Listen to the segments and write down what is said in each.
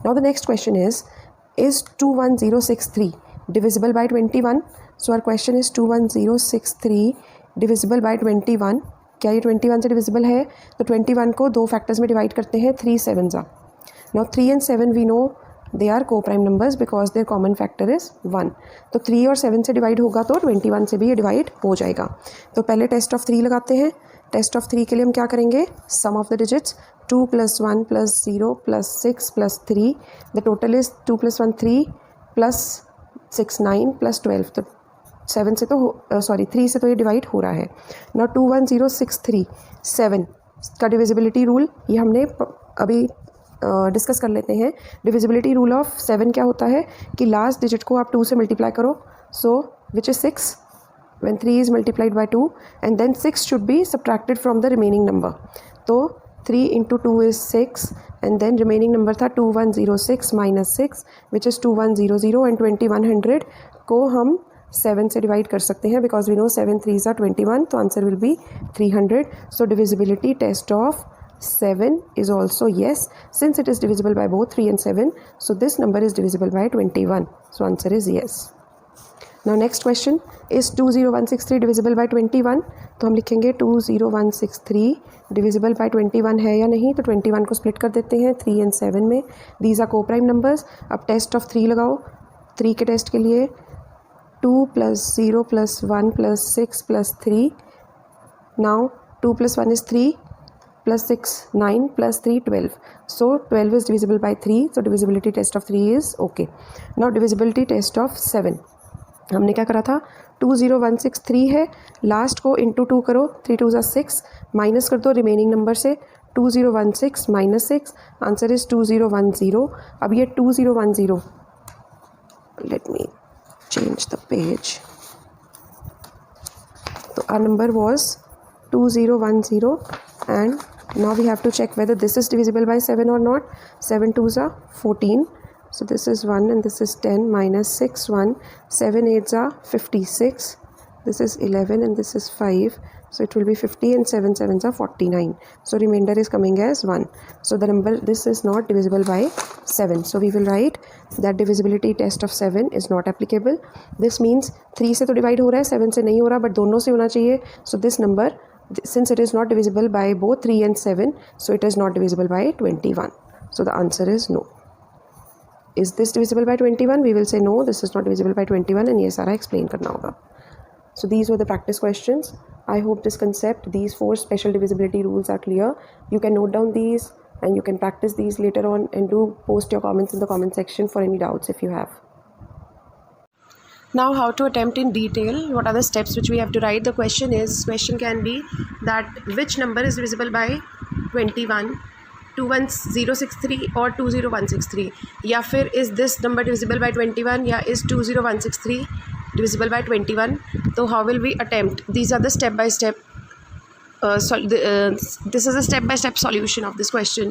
Now the next question is 21063 divisible by 21? So our question is 21063 divisible by 21. क्या ये 21 से divisible है? तो 21 को दो फैक्टर्स में डिवाइड करते हैं, 3 7s are. Now 3 and 7 we know they are co-prime numbers because their common factor is 1. तो 3 और 7 से डिवाइड होगा तो 21 से भी ये डिवाइड हो जाएगा. तो पहले टेस्ट ऑफ 3 लगाते हैं. टेस्ट ऑफ 3 के लिए हम क्या करेंगे? Sum of the digits 2 + 1 + 0 + 6 + 3. The total is 2 + 1 3 + 6 9 + 12. तो 7 से तो 3 से तो ये डिवाइड हो रहा है. नाउ 21063 7 का डिविजिबिलिटी रूल ये हमने अभी डिस्कस कर लेते हैं. डिविजिबिलिटी रूल ऑफ 7 क्या होता है कि लास्ट डिजिट को आप 2 से मल्टीप्लाई करो. सो which is 6 when 3 is multiplied by 2 and then 6 should be subtracted from the remaining number. तो 3 into 2 is 6 and then remaining number था 2106 minus 6 which is 2100 and 2100 को हम 7 से डिवाइड कर सकते हैं because we know 7 3s are 21. तो answer will be 300. So divisibility test of 7 is also yes since it is divisible by both 3 and 7. So this number is divisible by 21. So answer is yes. Now next question is 20163 divisible by 21. तो हम लिखेंगे 20163 divisible by 21 है या नहीं. तो 21 को split कर देते हैं 3 and 7 में. These are co-prime numbers. अब टेस्ट ऑफ 3 लगाओ. 3 के टेस्ट के लिए 2 + 0 + 1 + 6 + 3. Now 2 + 1 is 3 + 6 9 + 3 12. So 12 is divisible by 3. So divisibility test of 3 is okay. Now divisibility test of 7. हमने क्या करा था? 20163 है, लास्ट को इंटू 2 करो, 3 2 = 6 माइनस कर दो रिमेनिंग नंबर से. 2016 - 6 आंसर इज 2010. अब ये 2010 let me change the page. तो our number was 2010 and now we have to check whether this is divisible by 7 or not. 7 2s are 14. So this is 1 and this is 10 minus 6 1. 7 8s are 56. This is 11 and this is 5. So it will be 50 and 7 7s are 49. So remainder is coming as 1. So the number this is not divisible by 7. So we will write that divisibility test of 7 is not applicable. This means 3 से तो divide हो रहा है, 7 से नहीं हो रहा, but दोनों से होना चाहिए. So this number since it is not divisible by both 3 and 7, so it is not divisible by 21. So the answer is no. Is this divisible by 21? We will say no, this is not divisible by 21 and ये सारा explain करना होगा. So these were the practice questions. I hope this concept, these 4 special divisibility rules are clear. You can note down these and you can practice these later on and do post your comments in the comment section for any doubts if you have. Now how to attempt in detail, what are the steps which we have to write. The question can be that which number is divisible by 21, 21063 or 20163, या फिर is this number divisible by 21 या is 20163 divisible by 21. So how will we attempt? These are the step by step this is a step-by-step solution of this question.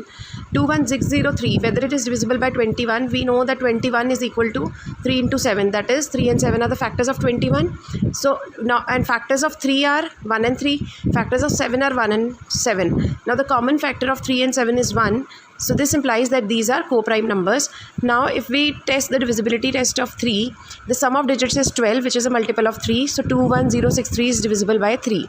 21603, whether it is divisible by 21, we know that 21 is equal to 3 into 7, that is 3 and 7 are the factors of 21. So now, and factors of 3 are 1 and 3, factors of 7 are 1 and 7. Now the common factor of 3 and 7 is 1. So this implies that these are co-prime numbers. Now if we test the divisibility test of 3, the sum of digits is 12, which is a multiple of 3. So 21063 is divisible by 3.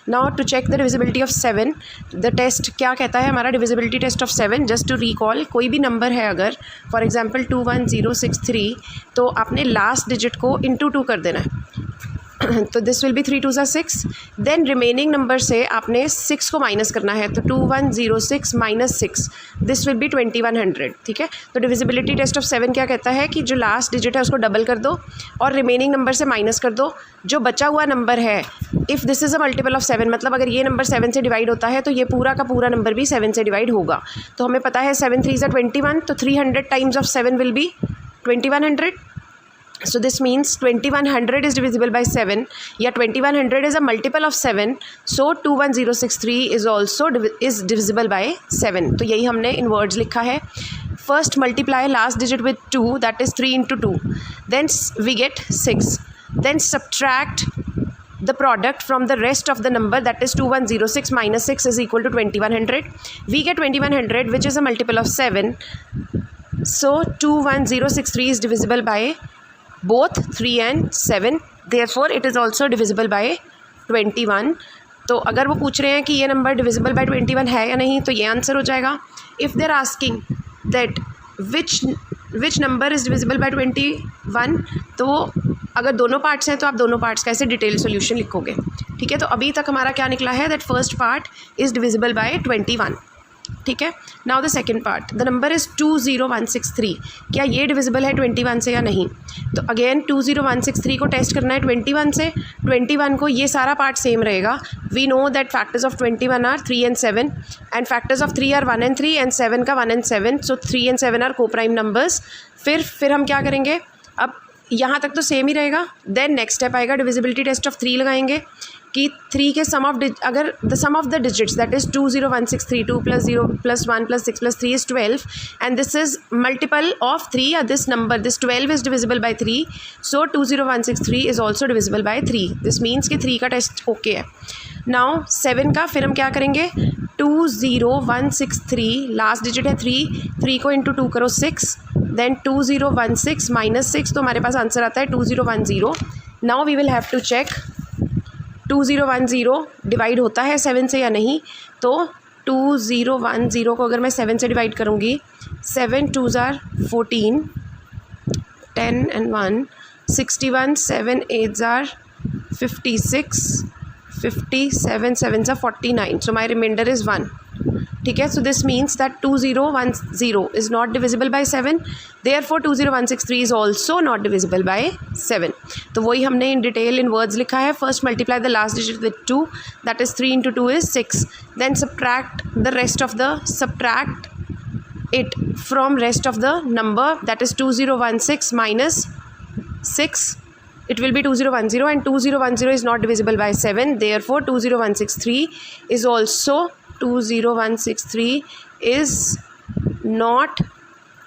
Now to check the divisibility of 7, the test क्या कहता है हमारा divisibility test of 7. Just to recall, कोई भी number है अगर for example 21063, तो आपने लास्ट डिजिट को इंटू 2 कर देना है. तो this will be 3 2s are 6. Then remaining number से आपने 6 को माइनस करना है. तो 2106 - 6 दिस विल बी 2100. ठीक है. तो डिविजिबिलिटी टेस्ट ऑफ 7 क्या कहता है कि जो लास्ट डिजिट है उसको डबल कर दो और रिमेनिंग नंबर से माइनस कर दो. जो बचा हुआ नंबर है, if this is a multiple of 7, मतलब अगर ये नंबर 7 से डिवाइड होता है तो ये पूरा का पूरा नंबर भी 7 से डिवाइड होगा. तो हमें पता है 7 3s are 21. तो 300 times of 7 will be 2100. So this means 2100 is divisible by 7. Yeah, 2100 is a multiple of 7. So 21063 is also divisible by 7. तो यही हमने in words लिखा है. First multiply last digit with 2, that is 3 into 2. Then we get 6. Then subtract the product from the rest of the number, that is 2106 minus 6 is equal to 2100. We get 2100, which is a multiple of 7. So 21063 is divisible by both 3 and 7, therefore it is also divisible by 21. तो अगर वो पूछ रहे हैं कि ये number divisible by 21 है या नहीं, तो ये आंसर हो जाएगा. If they are asking that which number is divisible by 21, तो अगर दोनों पार्ट्स हैं तो आप दोनों पार्ट्स का ऐसे डिटेल सोल्यूशन लिखोगे. ठीक है, तो अभी तक हमारा क्या निकला है, that first part is divisible by 21. ठीक है, now the second part, the number is 20163. क्या ये डिविजिबल है 21 से या नहीं? तो अगेन 20163 को टेस्ट करना है 21 से. 21 को ये सारा पार्ट सेम रहेगा. We know that factors of 21 are 3 and 7 and factors of 3 are 1 and 3 and 7 का 1 and 7. So 3 and 7 are coprime numbers. फिर हम क्या करेंगे, अब यहाँ तक तो सेम ही रहेगा. देन नेक्स्ट स्टेप आएगा, डिविजिबिलिटी टेस्ट ऑफ 3 लगाएंगे कि 3 के सम ऑफ अगर the sum of the digits that is 20163, 2 + 0 + 1 + 6 + 3 is 12 and this is multiple of 3 or this number, this 12 is divisible by 3, so 20163 is also divisible by 3. this means कि 3 का test okay है. Now 7 का फिर हम क्या करेंगे, 20163 last digit है 3 को इंटू 2 करो 6, देन 2016 - 6, तो हमारे पास आंसर आता है 2010. Now we will have to check 2010 divide होता है 7 से या नहीं. तो 2010 को अगर मैं 7 से डिवाइड करूँगी, 7 2s are 14, 10 and 1 61, 7 8s are 56, 57 7s are 49. So my remainder is 1. ठीक है, so this means that 2010 is not divisible by 7, therefore 20163 is also not divisible by 7. तो वही हमने इन डिटेल इन वर्ड्स लिखा है. First multiply the last digit with 2, that is 3 × 2 is 6. Then subtract it from rest of the number, that is 2016 minus 6. It will be 2010 and 2010 is not divisible by 7, therefore 200163 is also 20163 is not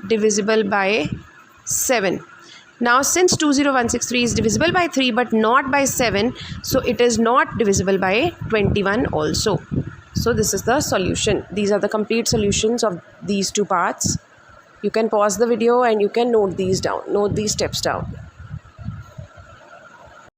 divisible by 7. Now since 20163 is divisible by 3 but not by 7, so it is not divisible by 21 also. So this is the solution. These are the complete solutions of these two parts. You can pause the video and you can note these steps down.